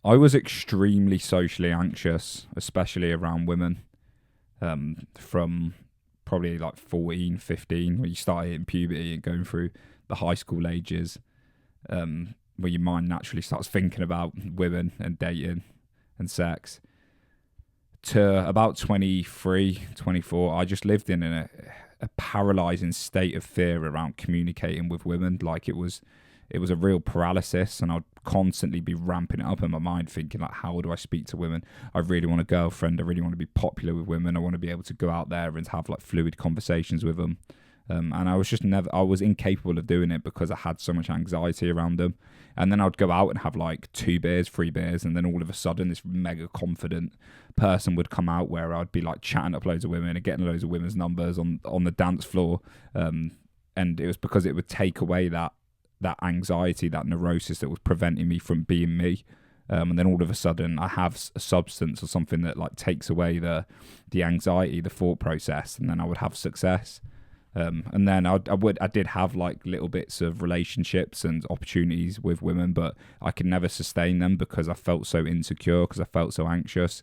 I was extremely socially anxious, especially around women, from probably like 14, 15, when you start hitting puberty and going through the high school ages, where your mind naturally starts thinking about women and dating and sex, to about 23, 24, I just lived in a paralyzing state of fear around communicating with women. Like it was a real paralysis, and I'd constantly be ramping it up in my mind, thinking like, how do I speak to women? I really want a girlfriend. I really want to be popular with women. I want to be able to go out there and have like fluid conversations with them. And I was just I was incapable of doing it because I had so much anxiety around them. And then I'd go out and have like 2 beers, 3 beers, and then all of a sudden this mega confident person would come out where I'd be like chatting up loads of women and getting loads of women's numbers on the dance floor. And it was because it would take away that anxiety, that neurosis that was preventing me from being me. And then all of a sudden I have a substance or something that like takes away the anxiety, the thought process, and then I would have success. And then I did have like little bits of relationships and opportunities with women, but I could never sustain them because I felt so insecure, because I felt so anxious.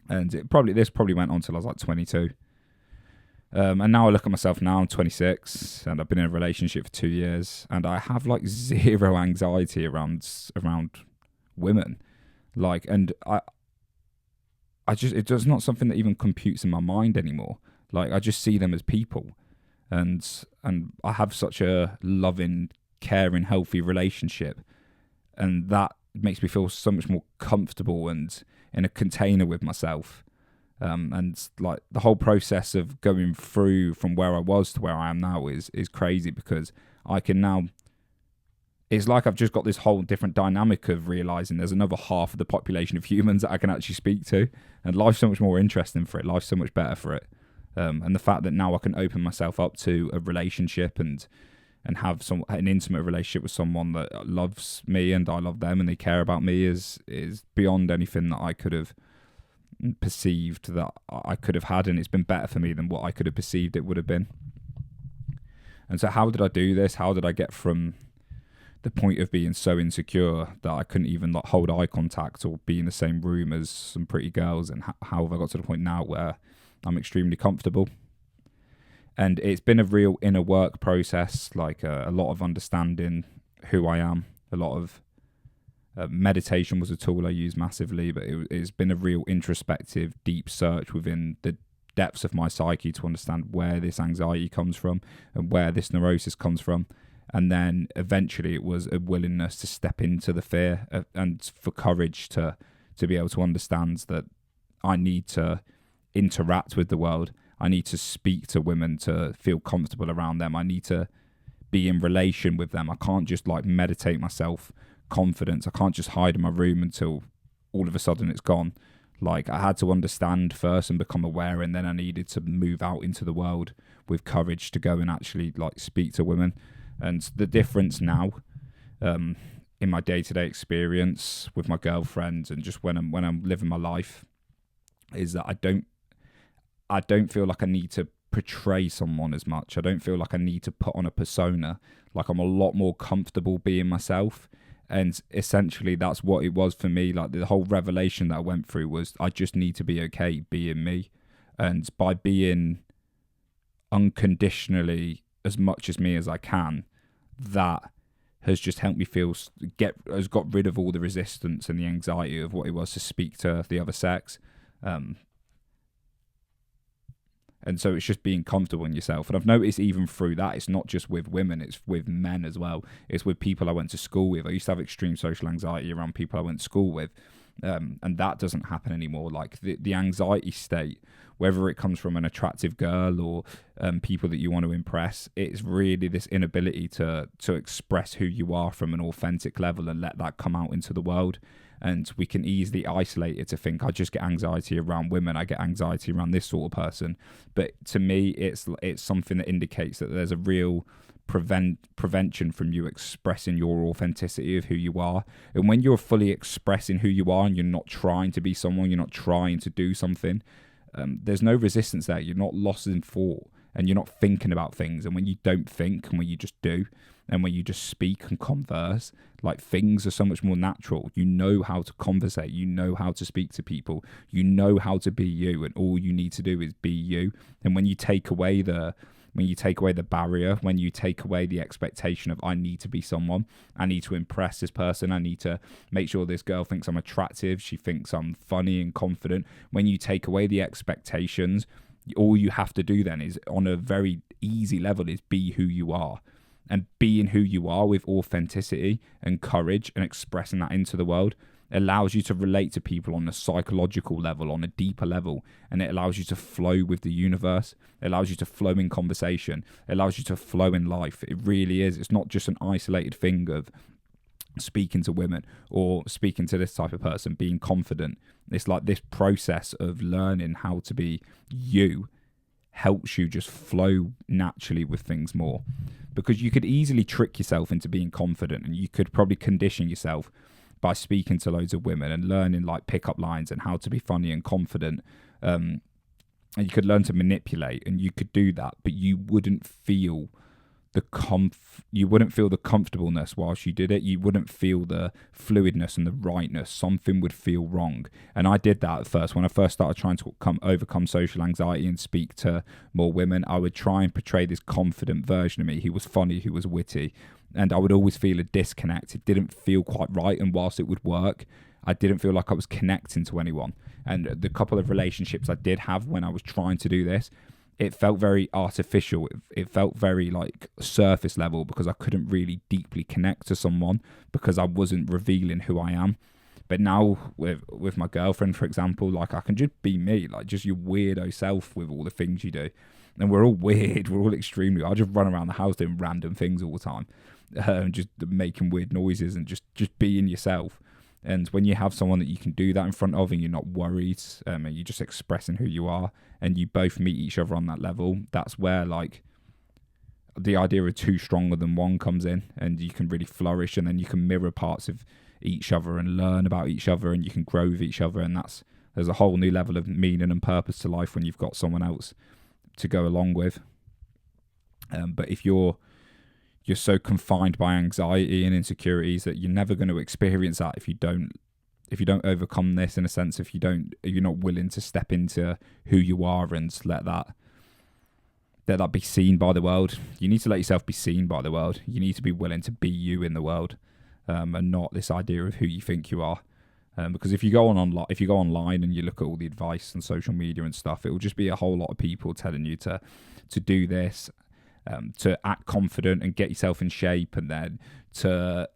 And this probably went on till I was like 22. And now I look at myself now, I'm 26 and I've been in a relationship for 2 years, and I have like zero anxiety around women. Like, and I just, it's not something that even computes in my mind anymore. Like, I just see them as people, and I have such a loving, caring, healthy relationship, and that makes me feel so much more comfortable and in a container with myself. And like the whole process of going through from where I was to where I am now is crazy, because I can now, it's like I've just got this whole different dynamic of realizing there's another half of the population of humans that I can actually speak to, and life's so much more interesting for it. Life's so much better for it. And the fact that now I can open myself up to a relationship and have an intimate relationship with someone that loves me and I love them and they care about me is beyond anything that I could have perceived that I could have had, and it's been better for me than what I could have perceived it would have been. And so how did I do this? How did I get from the point of being so insecure that I couldn't even like hold eye contact or be in the same room as some pretty girls, and how have I got to the point now where I'm extremely comfortable? And it's been a real inner work process, like a lot of understanding who I am. A lot of meditation was a tool I used massively, but it's been a real introspective, deep search within the depths of my psyche to understand where this anxiety comes from and where this neurosis comes from. And then eventually it was a willingness to step into the fear and for courage to be able to understand that I need to interact with the world. I need to speak to women to feel comfortable around them. I need to be in relation with them. I can't just like meditate myself confidence. I can't just hide in my room until all of a sudden it's gone. Like, I had to understand first and become aware, and then I needed to move out into the world with courage to go and actually like speak to women. And the difference now, in my day-to-day experience with my girlfriend and just when I'm living my life, is that I don't feel like I need to portray someone as much. I don't feel like I need to put on a persona. Like, I'm a lot more comfortable being myself. And essentially that's what it was for me. Like, the whole revelation that I went through was I just need to be okay being me. And by being unconditionally as much as me as I can, that has just helped me has got rid of all the resistance and the anxiety of what it was to speak to the other sex. And so it's just being comfortable in yourself. And I've noticed even through that, it's not just with women, it's with men as well. It's with people I went to school with. I used to have extreme social anxiety around people I went to school with. And that doesn't happen anymore. Like, the anxiety state, whether it comes from an attractive girl or people that you want to impress, it's really this inability to express who you are from an authentic level and let that come out into the world. And we can easily isolate it to think, I just get anxiety around women, I get anxiety around this sort of person. But to me, it's something that indicates that there's a real prevention from you expressing your authenticity of who you are. And when you're fully expressing who you are and you're not trying to be someone, you're not trying to do something, there's no resistance there. You're not lost in thought and you're not thinking about things. And when you don't think and when you just do and when you just speak and converse, Like, things are so much more natural. You know how to conversate, you know how to speak to people, you know how to be you, and all you need to do is be you. And when you take away the barrier, when you take away the expectation of, I need to be someone, I need to impress this person, I need to make sure this girl thinks I'm attractive, she thinks I'm funny and confident. When you take away the expectations, all you have to do then is, on a very easy level, is be who you are. And being who you are with authenticity and courage and expressing that into the world allows you to relate to people on a psychological level, on a deeper level, and it allows you to flow with the universe. It allows you to flow in conversation. It allows you to flow in life. It really is. It's not just an isolated thing of speaking to women or speaking to this type of person, being confident. It's like this process of learning how to be you helps you just flow naturally with things more, because you could easily trick yourself into being confident, and you could probably condition yourself by speaking to loads of women and learning like pickup lines and how to be funny and confident. And you could learn to manipulate, and you could do that, but you wouldn't feel the comfortableness whilst you did it. You wouldn't feel the fluidness and the rightness. Something would feel wrong. And I did that at first. When I first started trying to overcome social anxiety and speak to more women, I would try and portray this confident version of me who was funny, who was witty, and I would always feel a disconnect. It didn't feel quite right, and whilst it would work, I didn't feel like I was connecting to anyone. And the couple of relationships I did have when I was trying to do this, it felt very artificial. It felt very like surface level, because I couldn't really deeply connect to someone because I wasn't revealing who I am. But now with my girlfriend, for example, like, I can just be me, like just your weirdo self with all the things you do. And we're all weird. We're all extremely. I just run around the house doing random things all the time, just making weird noises and just being yourself. And when you have someone that you can do that in front of, and you're not worried, and you're just expressing who you are, and you both meet each other on that level, that's where like the idea of two stronger than one comes in, and you can really flourish, and then you can mirror parts of each other and learn about each other, and you can grow with each other. And there's a whole new level of meaning and purpose to life when you've got someone else to go along with. But if you're so confined by anxiety and insecurities that you're never going to experience that if you don't overcome this, in a sense, if you're not willing to step into who you are and let that be seen by the world. You need to let yourself be seen by the world. You need to be willing to be you in the world, and not this idea of who you think you are. Because if you go online and you look at all the advice on social media and stuff, it will just be a whole lot of people telling you to do this, to act confident and get yourself in shape, and then to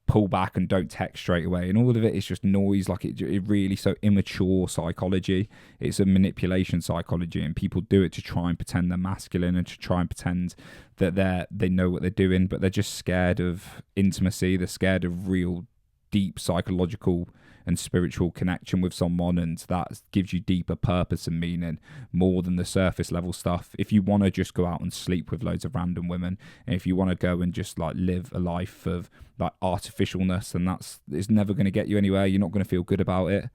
pull back and don't text straight away. And all of it is just noise. Like it really so immature psychology. It's a manipulation psychology, and people do it to try and pretend they're masculine and to try and pretend that they know what they're doing, but they're just scared of intimacy. They're scared of real deep psychological and spiritual connection with someone, and that gives you deeper purpose and meaning more than the surface level stuff. If you want to just go out and sleep with loads of random women, and if you want to go and just like live a life of like artificialness, then it's never going to get you anywhere. You're not going to feel good about it.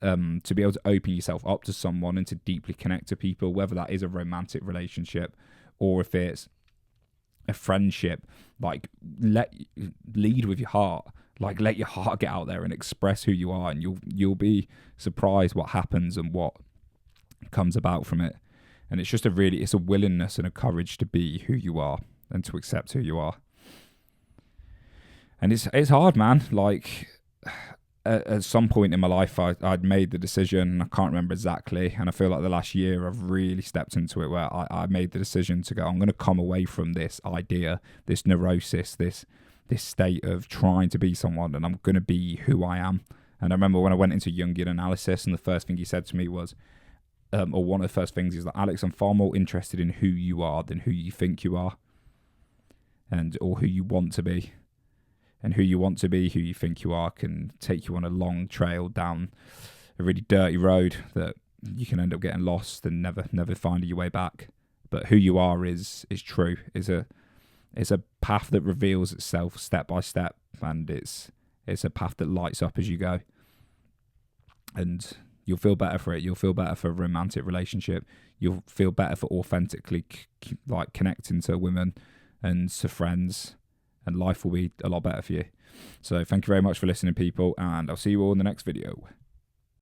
To be able to open yourself up to someone and to deeply connect to people, whether that is a romantic relationship or if it's a friendship, like lead with your heart. Like, let your heart get out there and express who you are, and you'll be surprised what happens and what comes about from it. And it's just it's a willingness and a courage to be who you are and to accept who you are. And it's hard, man. Like, at some point in my life, I'd made the decision, and I can't remember exactly, and I feel like the last year I've really stepped into it, where I made the decision to go, I'm going to come away from this idea, this neurosis, this state of trying to be someone, and I'm going to be who I am. And I remember when I went into Jungian analysis, and the first thing he said to me was, or one of the first things is that, Alex, I'm far more interested in who you are than who you think you are, or who you want to be. And who you want to be, who you think you are, can take you on a long trail down a really dirty road that you can end up getting lost and never finding your way back. But who you are is true. It's a path that reveals itself step by step, and it's a path that lights up as you go. And you'll feel better for it. You'll feel better for a romantic relationship. You'll feel better for authentically like connecting to women and to friends. and life will be a lot better for you. So thank you very much for listening, people, and I'll see you all in the next video.